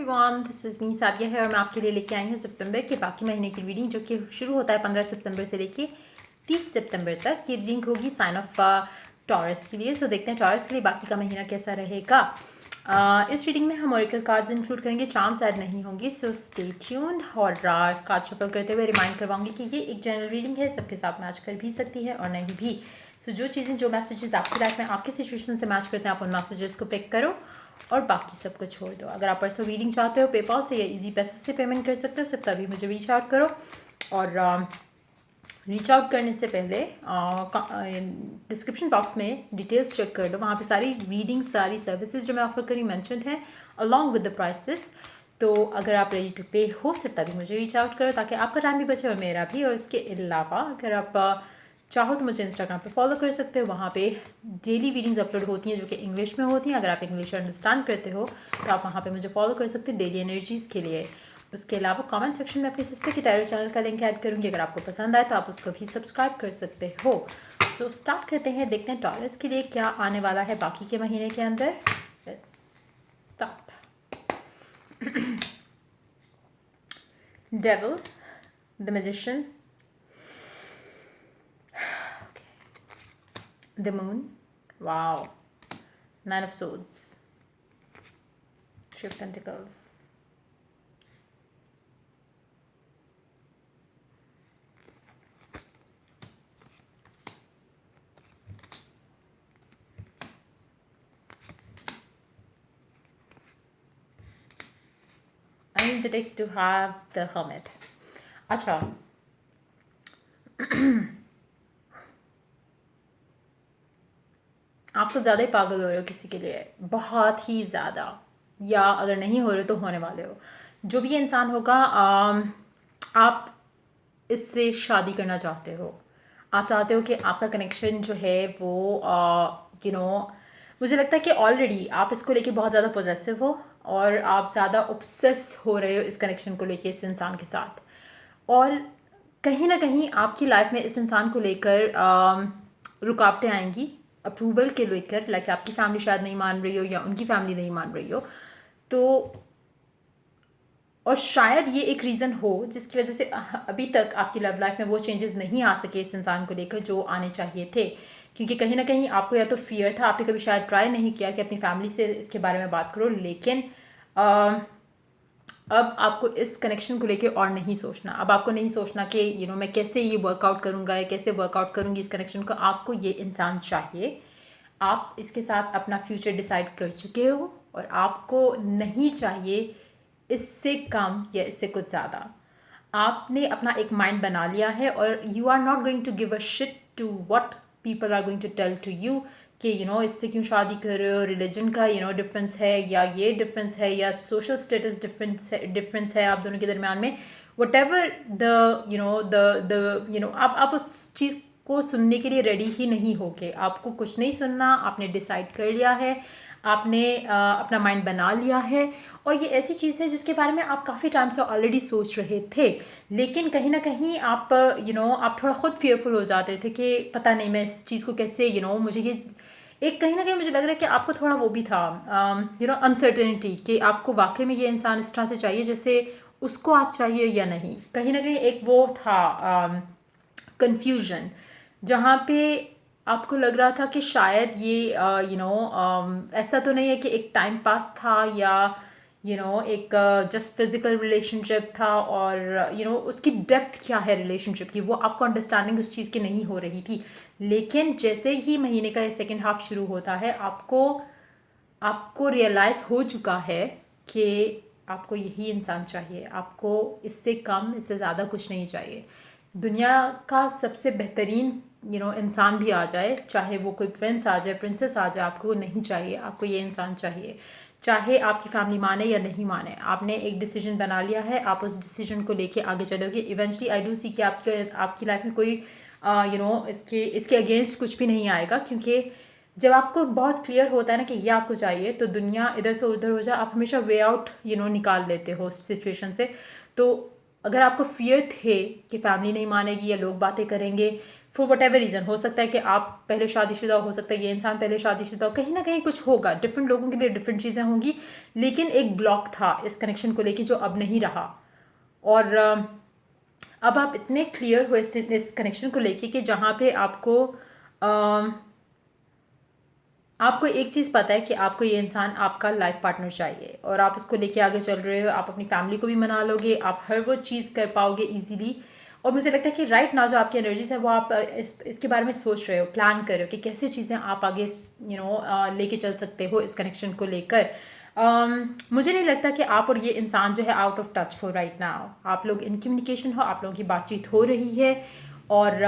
Everyone, this is me Sadia है और मैं आपके लिए लेके आई हूँ सितंबर के बाकी महीने की रीडिंग, जो कि शुरू होता है 15 सितंबर से लेके 30 सितंबर तक। ये रीडिंग होगी साइन ऑफ टॉरस के लिए। सो देखते हैं टॉरस के लिए बाकी का महीना कैसा रहेगा। इस रीडिंग में हम ओरेकल कार्ड्स इंक्लूड करेंगे, चार्म्स ऐड नहीं होंगी। So stay tuned. और कार्ड शफल करते हुए रिमाइंड करवाऊंगी कि ये एक जनरल रीडिंग है, सबके साथ मैच कर भी सकती है और नहीं भी। सो जो चीज़ें, जो मैसेजेस आपकी लाइफ में आपकी सिचुएशन से मैच करते हैं, आप उन मैसेजेस को पिक करो और बाकी सबको छोड़ दो। अगर आप पर्सनल रीडिंग चाहते हो पेपॉल से या इजी पैसे से पेमेंट कर सकते हो, सिर्फ तभी मुझे रीच आउट करो। और रीच आउट करने से पहले डिस्क्रिप्शन बॉक्स में डिटेल्स चेक कर लो, वहाँ पे सारी रीडिंग, सारी सर्विसेज जो मैं ऑफर करी मैंशनड है अलॉन्ग विद द प्राइसेस। तो अगर आप रेडी टू पे हो, सिर्फ तभी मुझे रीच आउट करो ताकि आपका टाइम भी बचे और मेरा भी। और इसके अलावा अगर आप चाहो तो मुझे इंस्टाग्राम पे फॉलो कर सकते हो, वहाँ पे डेली रीडिंग्स अपलोड होती हैं जो कि इंग्लिश में होती हैं। अगर आप इंग्लिश अंडरस्टैंड करते हो तो आप वहाँ पे मुझे फॉलो कर सकते हो डेली एनर्जीज़ के लिए। उसके अलावा कमेंट सेक्शन में अपनी सिस्टर की टैरो चैनल का लिंक ऐड करूँगी, अगर आपको पसंद आए तो आप उसको भी सब्सक्राइब कर सकते हो। सो स्टार्ट करते हैं, देखते हैं टॉरस के लिए क्या आने वाला है बाकी के महीने के अंदर। Let's start. Devil, the magician, the moon, wow, nine of swords, three of pentacles, I need the deck to have the hermit. अच्छा, आप तो ज़्यादा ही पागल हो रहे हो किसी के लिए, बहुत ही ज़्यादा, या अगर नहीं हो रहे तो होने वाले हो। जो भी इंसान होगा, आप इससे शादी करना चाहते हो। आप चाहते हो कि आपका कनेक्शन जो है वो मुझे लगता है कि ऑलरेडी आप इसको लेके बहुत ज़्यादा पॉजेसिव हो और आप ज़्यादा ऑब्सेस्ड हो रहे हो इस कनेक्शन को लेके, इस इंसान के साथ। और कहीं ना कहीं आपकी लाइफ में इस इंसान को लेकर रुकावटें आएंगी अप्रूवल के लेकर, लाइक आपकी फैमिली शायद नहीं मान रही हो या उनकी फैमिली नहीं मान रही हो। तो और शायद ये एक रीज़न हो जिसकी वजह से अभी तक आपकी लव लाइफ में वो चेंजेस नहीं आ सके इस इंसान को लेकर जो आने चाहिए थे। क्योंकि कहीं ना कहीं आपको या तो फियर था, आपने कभी शायद ट्राई नहीं किया कि अपनी फैमिली से इसके बारे में बात करो, लेकिन अब आपको इस कनेक्शन को लेके और नहीं सोचना। अब आपको नहीं सोचना कि मैं कैसे ये वर्कआउट करूँगा या कैसे वर्कआउट करूँगी इस कनेक्शन को। आपको ये इंसान चाहिए, आप इसके साथ अपना फ्यूचर डिसाइड कर चुके हो और आपको नहीं चाहिए इससे कम या इससे कुछ ज़्यादा। आपने अपना एक माइंड बना लिया है और you are not going to give a shit to what people are going to tell to you कि इससे क्यों शादी कर रहे हो, रिलीजन का डिफरेंस है या ये डिफरेंस है या सोशल स्टेटस डिफरेंस है आप दोनों के दरमियान में। वट एवर द आप उस चीज़ को सुनने के लिए रेडी ही नहीं होगे। आपको कुछ नहीं सुनना, आपने डिसाइड कर लिया है, आपने अपना माइंड बना लिया है। और ये ऐसी चीज़ है जिसके बारे में आप काफ़ी टाइम से ऑलरेडी सोच रहे थे, लेकिन कहीं ना कहीं आप आप थोड़ा खुद फेयरफुल हो जाते थे कि पता नहीं मैं इस चीज़ को कैसे मुझे ये एक कहीं ना कहीं मुझे लग रहा है कि आपको थोड़ा वो भी था अनसर्टेनिटी कि आपको वाकई में ये इंसान इस तरह से चाहिए जैसे उसको आप चाहिए या नहीं। कहीं ना कहीं एक वो था कंफ्यूजन, जहाँ पे आपको लग रहा था कि शायद ये ऐसा तो नहीं है कि एक टाइम पास था या एक जस्ट फिजिकल रिलेशनशिप था और उसकी डेप्थ क्या है रिलेशनशिप की, वो आपको अंडरस्टैंडिंग उस चीज़ की नहीं हो रही थी। लेकिन जैसे ही महीने का सेकेंड हाफ शुरू होता है, आपको रियलाइज़ हो चुका है कि आपको यही इंसान चाहिए, आपको इससे कम, इससे ज़्यादा कुछ नहीं चाहिए। दुनिया का सबसे बेहतरीन इंसान भी आ जाए, चाहे वो कोई प्रिंस आ जाए, प्रिंसेस आ जाए, आपको नहीं चाहिए, आपको ये इंसान चाहिए। चाहे आपकी फैमिली माने या नहीं माने, आपने एक डिसीजन बना लिया है, आप उस डिसीजन को लेके आगे चलोगे। इवेंचुअली आई डू सी कि आपकी लाइफ में कोई इसके अगेंस्ट कुछ भी नहीं आएगा, क्योंकि जब आपको बहुत क्लियर होता है ना कि ये आपको चाहिए, तो दुनिया इधर से उधर हो जाए, आप हमेशा वे आउट निकाल लेते हो उस सिचुएशन से। तो अगर आपको फियर थे कि फैमिली नहीं मानेगी या लोग बातें करेंगे, फॉर वट एवर रीज़न, हो सकता है कि आप पहले शादीशुदा हो सकता है ये इंसान पहले शादीशुदा हो, कहीं ना कहीं कुछ होगा, डिफरेंट लोगों के लिए डिफरेंट चीज़ें होंगी, लेकिन एक ब्लॉक था इस कनेक्शन को लेके जो अब नहीं रहा। और अब आप इतने क्लियर हो इस कनेक्शन को लेके कि जहाँ पे आपको एक चीज़ पता है कि आपको ये इंसान आपका लाइफ पार्टनर चाहिए और आप उसको लेके आगे चल रहे हो, आप अपनी फैमिली को भी मना लोगे, आप हर वो चीज़ कर पाओगे इजीली। और मुझे लगता है कि राइट नाउ जो आपकी एनर्जीज है वो आप इसके बारे में सोच रहे हो, प्लान कर रहे हो कि कैसे चीज़ें आप आगे लेके चल सकते हो इस कनेक्शन को लेकर। मुझे नहीं लगता कि आप और ये इंसान जो है आउट ऑफ टच हो राइट नाउ, आप लोग इन कम्युनिकेशन हो, आप लोगों की बातचीत हो रही है। और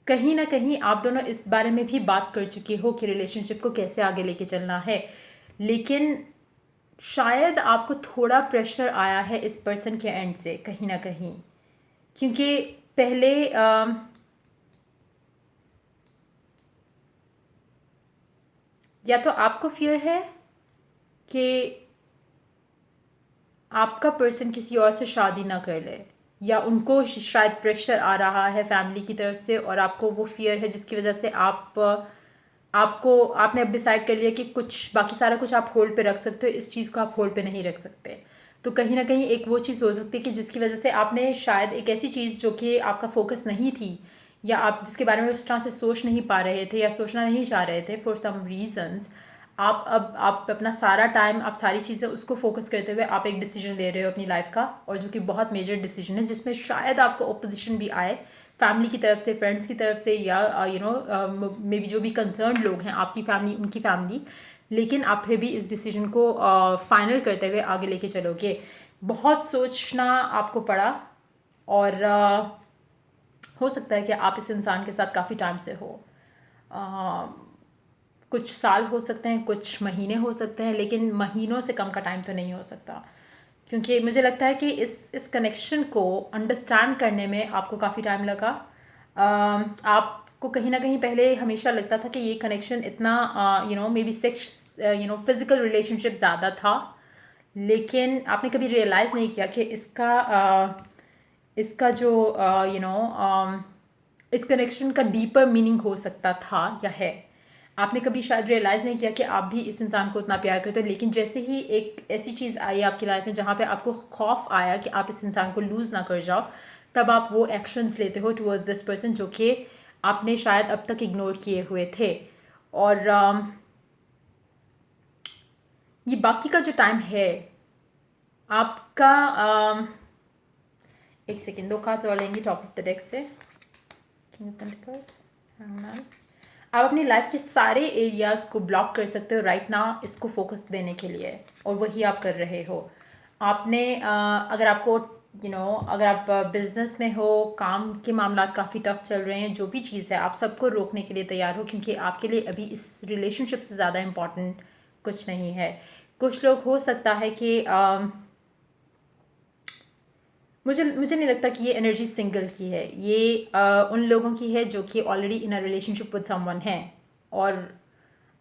कहीं ना कहीं आप दोनों इस बारे में भी बात कर चुके हो कि रिलेशनशिप को कैसे आगे लेके चलना है, लेकिन शायद आपको थोड़ा प्रेशर आया है इस पर्सन के एंड से कहीं ना कहीं, क्योंकि पहले या तो आपको फियर है कि आपका पर्सन किसी और से शादी ना कर ले, या उनको शायद प्रेशर आ रहा है फैमिली की तरफ से और आपको वो फियर है जिसकी वजह से आपने अब डिसाइड कर लिया कि कुछ बाकी सारा कुछ आप होल्ड पे रख सकते हो, इस चीज़ को आप होल्ड पे नहीं रख सकते। तो कहीं ना कहीं एक वो चीज़ हो सकती है कि जिसकी वजह से आपने शायद एक ऐसी चीज़ जो कि आपका फोकस नहीं थी, या आप जिसके बारे में उस तरह से सोच नहीं पा रहे थे या सोचना नहीं चाह रहे थे फॉर सम रीजंस, आप अपना सारा टाइम, आप सारी चीज़ें उसको फोकस करते हुए आप एक डिसीजन ले रहे हो अपनी लाइफ का, और जो कि बहुत मेजर डिसीजन है जिसमें शायद आपको ओपोजिशन भी आए फैमिली की तरफ से, फ्रेंड्स की तरफ से, या मे बी जो भी कंसर्न लोग हैं, आपकी फैमिली, उनकी फैमिली, लेकिन आप फिर भी इस डिसीजन को फाइनल करते हुए आगे लेके चलोगे। बहुत सोचना आपको पड़ा, और हो सकता है कि आप इस इंसान के साथ काफ़ी टाइम से हो, कुछ साल हो सकते हैं, कुछ महीने हो सकते हैं, लेकिन महीनों से कम का टाइम तो नहीं हो सकता, क्योंकि मुझे लगता है कि इस कनेक्शन को अंडरस्टैंड करने में आपको काफ़ी टाइम लगा। आपको कहीं ना कहीं पहले हमेशा लगता था कि ये कनेक्शन इतना may be sex physical relationship ज़्यादा था, लेकिन आपने कभी रियलाइज़ नहीं किया कि इसका जो इस कनेक्शन का डीपर मीनिंग हो सकता था या है। आपने कभी शायद रियलाइज़ नहीं किया कि आप भी इस इंसान को उतना प्यार करते हो, लेकिन जैसे ही एक ऐसी चीज़ आई आपकी लाइफ में जहाँ पे आपको खौफ आया कि आप इस इंसान को लूज़ ना कर जाओ, तब आप वो एक्शंस लेते हो टुवर्ड्स दिस पर्सन जो कि आपने शायद अब तक इग्नोर किए हुए थे। और ये बाकी का जो टाइम है आपका, एक सेकेंड, दो कार्ड्स और लेंगी टॉप ऑफ द डेक से। King of Pentacles, Hangman। आप अपनी लाइफ के सारे एरियाज़ को ब्लॉक कर सकते हो राइट नाउ इसको फोकस देने के लिए, और वही आप कर रहे हो। आपने अगर आपको अगर आप बिजनेस में हो, काम के मामला काफ़ी टफ चल रहे हैं, जो भी चीज़ है आप सबको रोकने के लिए तैयार हो, क्योंकि आपके लिए अभी इस रिलेशनशिप से ज़्यादा इम्पॉर्टेंट कुछ नहीं है। कुछ लोग हो सकता है कि मुझे नहीं लगता कि ये एनर्जी सिंगल की है, ये उन लोगों की है जो कि already in a relationship with someone है, और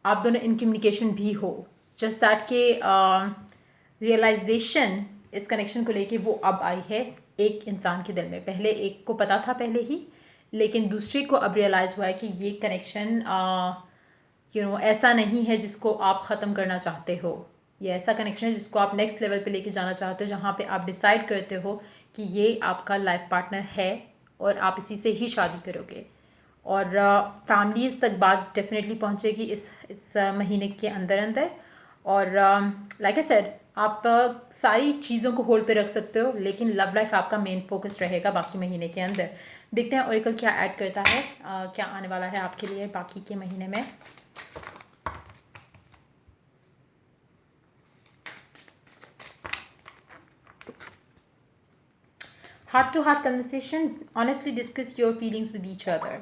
आप दोनों इन कम्युनिकेशन भी हो, जस्ट दैट के रियलाइजेशन इस कनेक्शन को लेके वो अब आई है एक इंसान के दिल में। पहले एक को पता था पहले ही, लेकिन दूसरे को अब रियलाइज़ हुआ है कि ये कनेक्शन ऐसा नहीं है जिसको आप ख़त्म करना चाहते हो। ये ऐसा कनेक्शन है जिसको आप नेक्स्ट लेवल पे लेके जाना चाहते हो, जहाँ पे आप डिसाइड करते हो कि ये आपका लाइफ पार्टनर है और आप इसी से ही शादी करोगे। और फैमिलीज़ तक बात डेफिनेटली पहुँचेगी इस महीने के अंदर अंदर। और लाइक आई सेड, आप सारी चीज़ों को होल्ड पे रख सकते हो, लेकिन लव लाइफ आपका मेन फोकस रहेगा बाकी महीने के अंदर। देखते हैं ओरेकल क्या ऐड करता है, क्या आने वाला है आपके लिए बाकी के महीने में। Heart to heart conversation, honestly discuss your feelings with each other.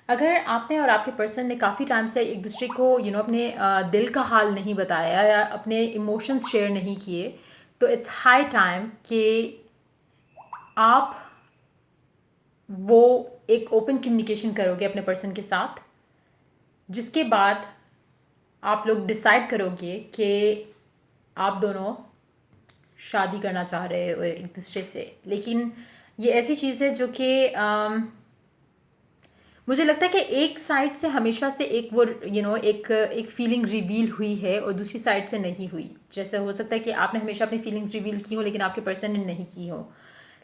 अगर आपने और आपके पर्सन ने काफ़ी टाइम से एक दूसरे को अपने दिल का हाल नहीं बताया या अपने इमोशंस शेयर नहीं किए, तो इट्स हाई टाइम कि आप वो एक ओपन कम्युनिकेशन करोगे अपने पर्सन के साथ, जिसके बाद आप लोग डिसाइड करोगे कि आप दोनों शादी करना चाह रहे हो एक दूसरे से, लेकिन ये ऐसी चीज़ है जो कि मुझे लगता है कि एक साइड से हमेशा से एक वो एक फीलिंग रिवील हुई है और दूसरी साइड से नहीं हुई। जैसे हो सकता है कि आपने हमेशा अपनी फीलिंग्स रिवील की हो लेकिन आपके पर्सन ने नहीं की हो,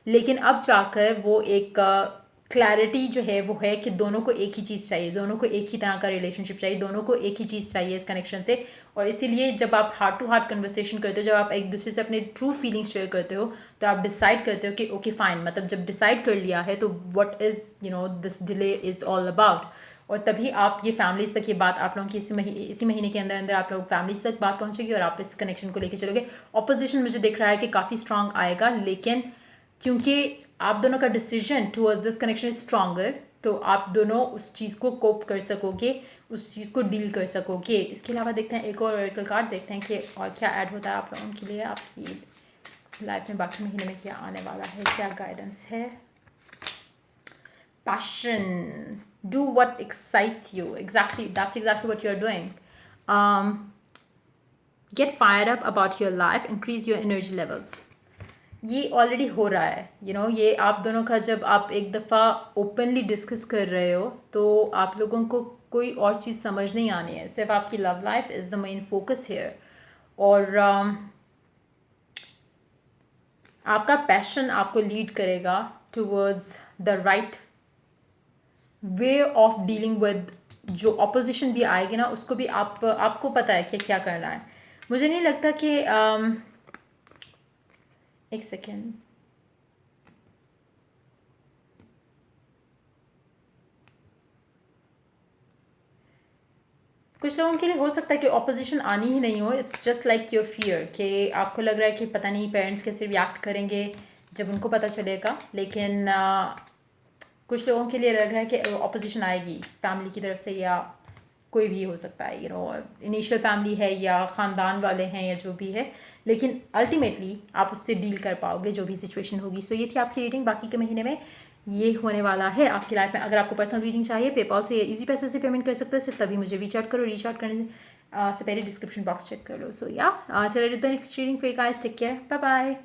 लेकिन अब जाकर वो एक क्लैरिटी जो है वो है कि दोनों को एक ही चीज़ चाहिए, दोनों को एक ही तरह का रिलेशनशिप चाहिए, दोनों को एक ही चीज़ चाहिए इस कनेक्शन से। और इसीलिए जब आप हार्ट टू हार्ट कन्वर्सेशन करते हो, जब आप एक दूसरे से अपने ट्रू फीलिंग्स शेयर करते हो, तो आप डिसाइड करते हो कि ओके फाइन, मतलब जब डिसाइड कर लिया है तो what is this delay is all about. और तभी आप ये फैमिलीज तक ये बात आप लोगों की इसी महीने के अंदर अंदर आप लोग फैमिलीज तक बात पहुंचेगी और आप इस कनेक्शन को लेकर चलोगे। ऑपोजिशन मुझे दिख रहा है कि काफ़ी स्ट्रांग आएगा, लेकिन क्योंकि आप दोनों का decision towards this connection is stronger, तो आप दोनों उस चीज़ को कोप कर सकोगे, उस चीज़ को डील कर सकोगे। इसके अलावा देखते हैं एक और ऑरेकल कार्ड, देखते हैं कि और क्या ऐड होता है आप लोगों के लिए आपकी लाइफ में बाकी महीने में क्या आने वाला है, क्या गाइडेंस है। Passion, do what excites you, exactly, that's exactly what you're doing. um, get fired up about your life, increase your energy levels. ये ऑलरेडी हो रहा है, ये आप दोनों का जब आप एक दफ़ा ओपनली डिस्कस कर रहे हो तो आप लोगों को कोई और चीज़ समझ नहीं आनी है, सिर्फ आपकी love life is the main focus here. और आपका पैशन आपको लीड करेगा towards the right way of dealing with जो ऑपोजिशन भी आएगी ना, उसको भी आपको पता है कि क्या करना है। मुझे नहीं लगता कि एक सेकेंड, कुछ लोगों के लिए हो सकता है कि ऑपोजिशन आनी ही नहीं हो, it's just like your fear, कि आपको लग रहा है कि पता नहीं पेरेंट्स कैसे रिएक्ट करेंगे जब उनको पता चलेगा। लेकिन कुछ लोगों के लिए लग रहा है कि ऑपोजिशन आएगी फैमिली की तरफ से, या कोई भी हो सकता है, इनिशियल फैमिली है या ख़ानदान वाले हैं या जो भी है, लेकिन अल्टीमेटली आप उससे डील कर पाओगे जो भी सिचुएशन होगी। सो ये थी आपकी रीडिंग, बाकी के महीने में ये होने वाला है आपकी लाइफ में। अगर आपको पर्सनल रीडिंग चाहिए पेपॉल से इजी पैसे से पेमेंट कर सकते हो, सिर्फ तभी मुझे रीच आउट करो। रीच आउट करने से पहले डिस्क्रिप्शन बॉक्स चेक कर लो। सो या चलिए नेक्स्ट रीडिंग, फिर guys take care, bye bye.